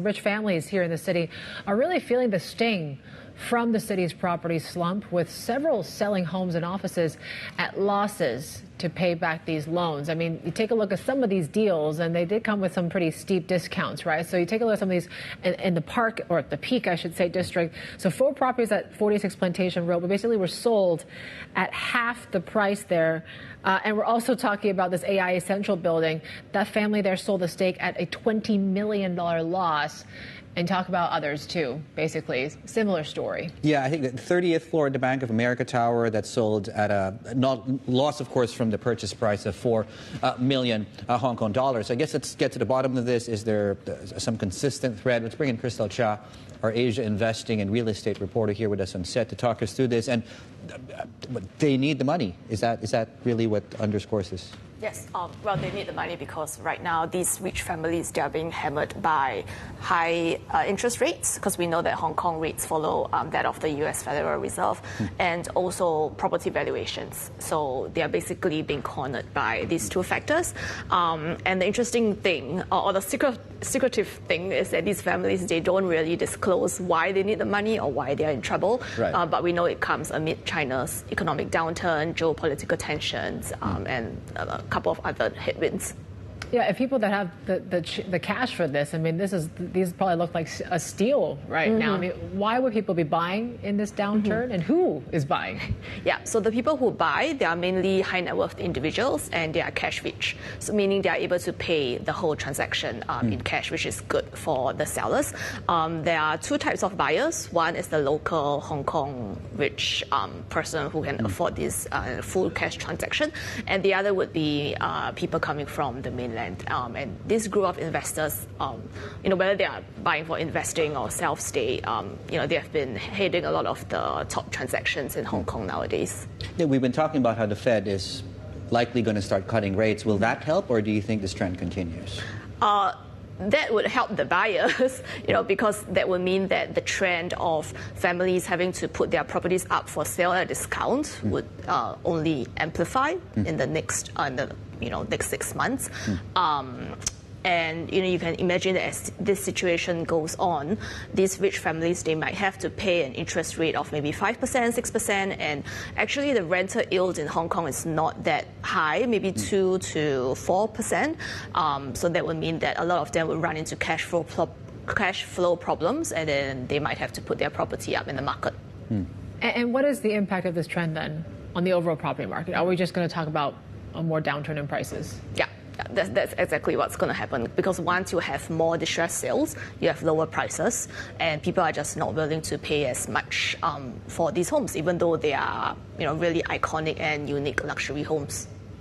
Rich families here in the city are really feeling the sting from the city's property slump, with several selling homes and offices at losses to pay back these loans. I mean, you take a look at some of these deals, and they did come with some pretty steep discounts, right? So you take a look at some of these in the Park, or the Peak, I should say, district. So 4 properties at 46 Plantation Road, but basically were sold at half the price there. And we're also talking about this AI Essential building. That family there sold the stake at a $20 million loss. And talk about others, too, basically. Similar story. Yeah, I think the 30th floor at the Bank of America Tower that sold at a loss, of course, from the purchase price of 4 million Hong Kong dollars. I guess let's get to the bottom of this. Is there some consistent thread? Let's bring in Krystal Chia, our Asia investing and real estate reporter, here with us on set to talk us through this. And they need the money. Is that really what underscores this? Yes, well, they need the money because right now these rich families, they are being hammered by high interest rates, because we know that Hong Kong rates follow that of the US Federal Reserve, and also property valuations. So they are basically being cornered by these two factors. And the interesting thing, or the secretive thing, is that these families, they don't really disclose why they need the money or why they are in trouble. Right. But we know it comes amid China's economic downturn, geopolitical tensions, and a couple of other headwinds. Yeah, if people that have the cash for this, I mean, these probably look like a steal right now. I mean, why would people be buying in this downturn, and who is buying? Yeah, so the people who buy, they are mainly high net worth individuals, and they are cash rich. So meaning they are able to pay the whole transaction in cash, which is good for the sellers. There are 2 types of buyers. One is the local Hong Kong rich person who can afford this full cash transaction, and the other would be people coming from the mainland. And this group of investors, whether they are buying for investing or self-stay, they have been heading a lot of the top transactions in Hong Kong nowadays. Yeah, we've been talking about how the Fed is likely going to start cutting rates. Will that help, or do you think this trend continues? That would help the buyers, because that would mean that the trend of families having to put their properties up for sale at a discount would only amplify in the next next 6 months. And you can imagine that as this situation goes on, these rich families, they might have to pay an interest rate of maybe 5%, 6%, and actually the rental yield in Hong Kong is not that high, maybe 2 to 4%. So that would mean that a lot of them will run into cash flow problems, and then they might have to put their property up in the market. And what is the impact of this trend then on the overall property market? Are we just going to talk about a more downturn in prices? Yeah. That's exactly what's going to happen, because once you have more distressed sales, you have lower prices, and people are just not willing to pay as much for these homes, even though they are really iconic and unique luxury homes.